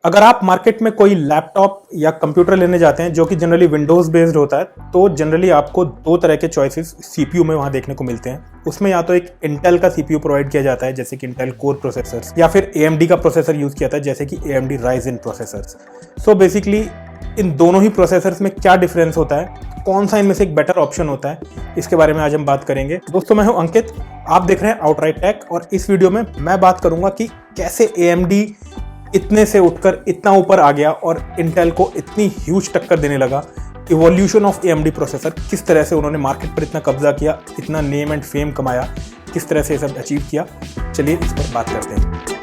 अगर आप मार्केट में कोई लैपटॉप या कंप्यूटर लेने जाते हैं जो कि जनरली विंडोज़ बेस्ड होता है, तो जनरली आपको दो तरह के चॉइसेस सीपीयू में वहाँ देखने को मिलते हैं। उसमें या तो एक इंटेल का सीपीयू प्रोवाइड किया जाता है जैसे कि इंटेल कोर प्रोसेसर्स, या फिर एएमडी का प्रोसेसर यूज़ किया जाता है जैसे कि AMD Ryzen processors. So basically इन दोनों ही प्रोसेसर्स में क्या डिफरेंस होता है, कौन सा इनमें से एक बेटर ऑप्शन होता है, इसके बारे में आज हम बात करेंगे। दोस्तों, मैं हूं अंकित, आप देख रहे हैं आउटराइट टेक, और इस वीडियो में मैं बात करूंगा कि कैसे एएमडी इतने से उठकर इतना ऊपर आ गया और इंटेल को इतनी ह्यूज टक्कर देने लगा। इवोल्यूशन ऑफ एएमडी प्रोसेसर, किस तरह से उन्होंने मार्केट पर इतना कब्जा किया, इतना नेम एंड फेम कमाया, किस तरह से ये सब अचीव किया। चलिए इस पर बात करते हैं।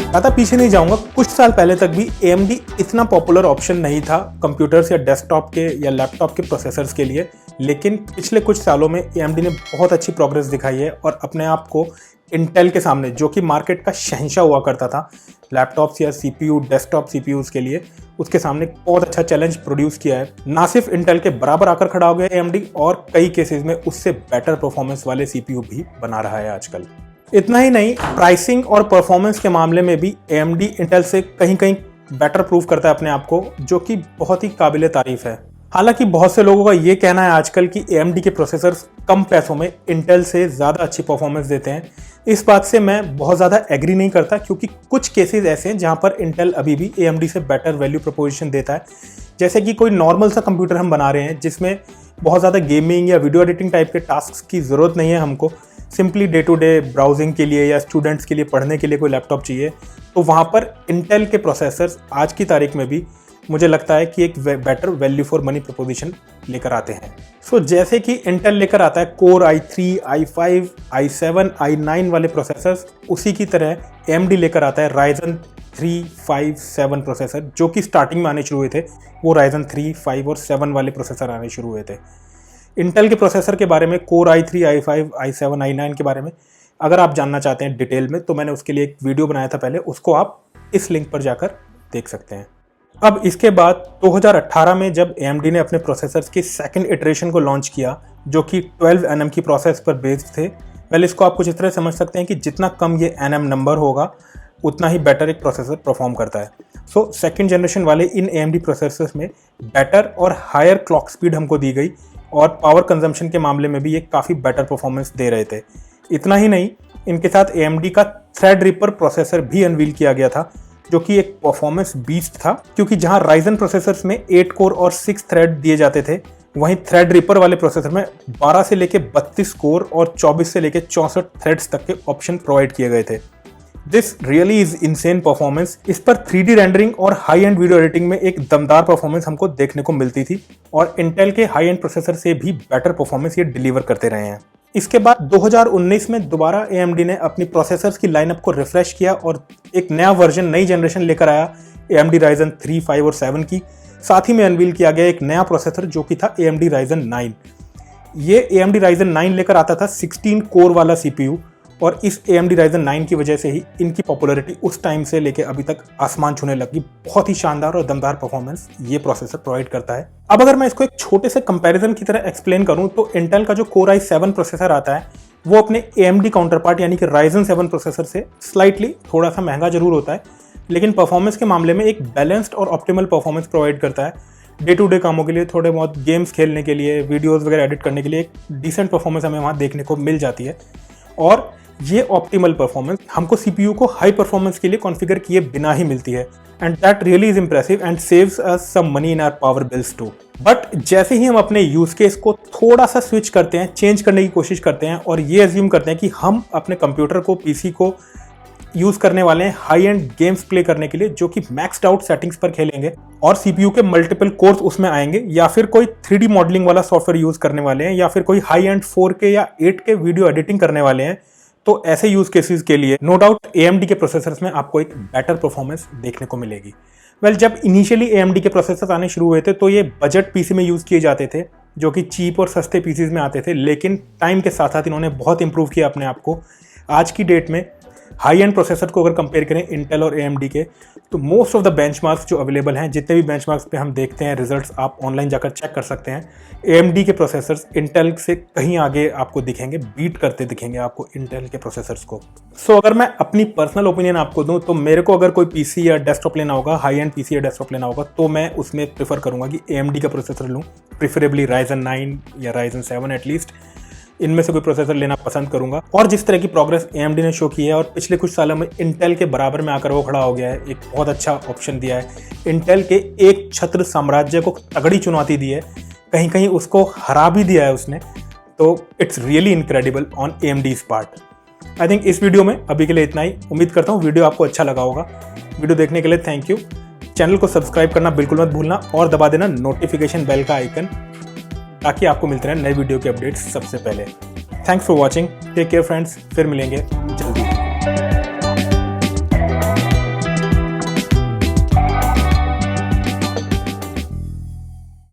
ज़्यादा पीछे नहीं जाऊंगा, कुछ साल पहले तक भी एएमडी इतना पॉपुलर ऑप्शन नहीं था कंप्यूटर्स या डेस्कटॉप के या लैपटॉप के प्रोसेसर्स के लिए। लेकिन पिछले कुछ सालों में एएमडी ने बहुत अच्छी प्रोग्रेस दिखाई है और अपने आप को इंटेल के सामने, जो कि मार्केट का शहंशाह हुआ करता था लैपटॉप्स या सीपीयू, डेस्कटॉप सीपीयूज़ के लिए, उसके सामने बहुत अच्छा चैलेंज प्रोड्यूस किया है। ना सिर्फ इंटेल के बराबर आकर खड़ा हो गया एएमडी, और कई केसेस में उससे बेटर परफॉर्मेंस वाले सीपीयू भी बना रहा है आजकल। इतना ही नहीं, प्राइसिंग और परफॉर्मेंस के मामले में भी एएमडी इंटेल से कहीं कहीं बेटर प्रूव करता है अपने आप को, जो कि बहुत ही काबिल तारीफ है। हालांकि बहुत से लोगों का ये कहना है आजकल कि एएमडी के प्रोसेसर्स कम पैसों में इंटेल से ज़्यादा अच्छी परफॉर्मेंस देते हैं। इस बात से मैं बहुत ज़्यादा एग्री नहीं करता, क्योंकि कुछ केसेस ऐसे हैं जहां पर इंटेल अभी भी एएमडी से बेटर वैल्यू प्रोपोजिशन देता है। जैसे कि कोई नॉर्मल सा कंप्यूटर हम बना रहे हैं जिसमें बहुत ज़्यादा गेमिंग या वीडियो एडिटिंग टाइप के टास्क की ज़रूरत नहीं है, हमको simply day to day browsing के लिए या स्टूडेंट्स के लिए पढ़ने के लिए कोई लैपटॉप चाहिए, तो वहाँ पर इंटेल के प्रोसेसर्स आज की तारीख में भी मुझे लगता है कि एक better value for money proposition लेकर आते हैं। सो जैसे कि इंटेल लेकर आता है core i3, i5, i7, i9 वाले प्रोसेसर्स, उसी की तरह एएमडी लेकर आता है राइजन 3, 5, 7 प्रोसेसर, जो कि स्टार्टिंग में आने शुरू हुए थे। वो राइजन 3, 5 और 7 वाले प्रोसेसर आने शुरू हुए थे। इंटेल के प्रोसेसर के बारे में, core i3, i5, i7, i9 के बारे में अगर आप जानना चाहते हैं डिटेल में, तो मैंने उसके लिए एक वीडियो बनाया था पहले, उसको आप इस लिंक पर जाकर देख सकते हैं। अब इसके बाद 2018 में जब एएमडी ने अपने प्रोसेसर्स की सेकंड इटरेशन को लॉन्च किया, जो कि 12 nm की प्रोसेस पर बेस्ड थे। वेल, इसको आप कुछ इस तरह समझ सकते हैं कि जितना कम ये nm नंबर होगा उतना ही बेटर एक प्रोसेसर परफॉर्म करता है। सो सेकंड जनरेशन वाले इन एएमडी प्रोसेसर्स में बेटर और हायर क्लॉक स्पीड हमको दी गई, और पावर कंजम्पशन के मामले में भी ये काफ़ी बेटर परफॉर्मेंस दे रहे थे। इतना ही नहीं, इनके साथ एएमडी का थ्रेडरिपर प्रोसेसर भी अनवील किया गया था, जो कि एक परफॉर्मेंस बीस्ट था, क्योंकि जहां राइजन प्रोसेसर्स में 8 कोर और 6 थ्रेड दिए जाते थे, वहीं थ्रेडरिपर वाले प्रोसेसर में 12 से लेके 32 कोर और 24 से लेके 64 थ्रेड्स तक के ऑप्शन प्रोवाइड किए गए थे। This really is insane performance. इस पर 3D रेंडरिंग और हाई एंड वीडियो एडिटिंग में एक दमदार परफॉर्मेंस हमको देखने को मिलती थी, और इंटेल के हाई एंड प्रोसेसर से भी बेटर परफॉर्मेंस ये डिलीवर करते रहे हैं। इसके बाद 2019 में दोबारा एएमडी ने अपनी प्रोसेसर्स की लाइनअप को रिफ्रेश किया और एक नया वर्जन, नई जनरेशन लेकर आया एएमडी राइजन 3, 5 और 7 की। साथ ही में अनवील किया गया एक नया प्रोसेसर जो कि था एएमडी राइजन 9। ये एएमडी राइजन 9 लेकर आता था 16 कोर वाला सीपीयू, और इस एएमडी राइजन 9 की वजह से ही इनकी पॉपुलैरिटी उस टाइम से लेके अभी तक आसमान छूने लगी। बहुत ही शानदार और दमदार परफॉर्मेंस ये प्रोसेसर प्रोवाइड करता है। अब अगर मैं इसको एक छोटे से कंपैरिजन की तरह एक्सप्लेन करूं, तो इंटेल का जो कोर i7 प्रोसेसर आता है वो अपने एएमडी काउंटर पार्ट यानी कि राइजन 7 प्रोसेसर से स्लाइटली थोड़ा सा महंगा जरूर होता है, लेकिन परफॉर्मेंस के मामले में एक बैलेंस्ड और ऑप्टिमल परफॉर्मेंस प्रोवाइड करता है। डे टू डे कामों के लिए, थोड़े बहुत गेम्स खेलने के लिए, वीडियोज़ वगैरह एडिट करने के लिए एक डिसेंट परफॉर्मेंस हमें वहाँ देखने को मिल जाती है। और ये ऑप्टिमल परफॉर्मेंस हमको सीपीयू को हाई परफॉर्मेंस के लिए कॉन्फ़िगर किए बिना ही मिलती है, and that really is impressive and saves us some money in our power bills too. But जैसे ही हम अपने यूज केस को थोड़ा सा स्विच करते हैं, चेंज करने की कोशिश करते हैं, और ये अज्यूम करते हैं कि हम अपने कंप्यूटर को, पीसी को यूज करने वाले हैं हाई एंड गेम्स प्ले करने के लिए, जो कि मैक्सड आउट सेटिंग्स पर खेलेंगे, और सीपीयू के मल्टीपल कोर्स उसमें आएंगे, या फिर कोई 3D मॉडलिंग वाला सॉफ्टवेयर यूज करने वाले हैं, या फिर कोई हाई एंड 4K या 8K वीडियो एडिटिंग करने वाले हैं, तो ऐसे यूज केसेस के लिए नो डाउट एएमडी के प्रोसेसर्स में आपको एक बेटर परफॉर्मेंस देखने को मिलेगी। वेल, जब इनिशियली एएमडी के प्रोसेसर्स आने शुरू हुए थे तो ये बजट पीसी में यूज किए जाते थे, जो कि चीप और सस्ते पीसीज में आते थे, लेकिन टाइम के साथ साथ इन्होंने बहुत इंप्रूव किया अपने आप को। आज की डेट में हाई एंड प्रोसेसर को अगर कंपेयर करें इंटेल और AMD के, तो मोस्ट ऑफ द बेंचमार्क्स जो अवेलेबल हैं, जितने भी बेंचमार्क्स पे हम देखते हैं रिजल्ट्स, आप ऑनलाइन जाकर चेक कर सकते हैं। AMD के प्रोसेसर्स इंटेल से कहीं आगे आपको दिखेंगे, बीट करते दिखेंगे आपको इंटेल के प्रोसेसर्स को। सो अगर मैं अपनी पर्सनल ओपिनियन आपको दूं, तो मेरे को अगर कोई पीसी या डेस्कटॉप लेना होगा, हाई एंड पीसी या डेस्कटॉप लेना होगा, तो मैं उसमें प्रेफर करूंगा कि AMD का प्रोसेसर लूँ, प्रिफरेबली Ryzen 9 या Ryzen 7 एटलीस्ट। इनमें से कोई प्रोसेसर लेना पसंद करूंगा। और जिस तरह की प्रोग्रेस AMD ने शो की है और पिछले कुछ सालों में इंटेल के बराबर में आकर वो खड़ा हो गया है, एक बहुत अच्छा ऑप्शन दिया है। इंटेल के एक छत्र साम्राज्य को तगड़ी चुनौती दी है, कहीं कहीं उसको हरा भी दिया है उसने। तो it's really incredible on AMD's part. I think इस वीडियो में अभी के लिए इतना ही। उम्मीद करता हूँ वीडियो आपको अच्छा लगा होगा। वीडियो देखने के लिए थैंक यू। चैनल को सब्सक्राइब करना बिल्कुल मत भूलना और दबा देना नोटिफिकेशन बेल का आइकन, ताकि आपको मिलते रहे नए वीडियो के अपडेट्स सबसे पहले। Thanks for watching, take care friends, फिर मिलेंगे जल्दी।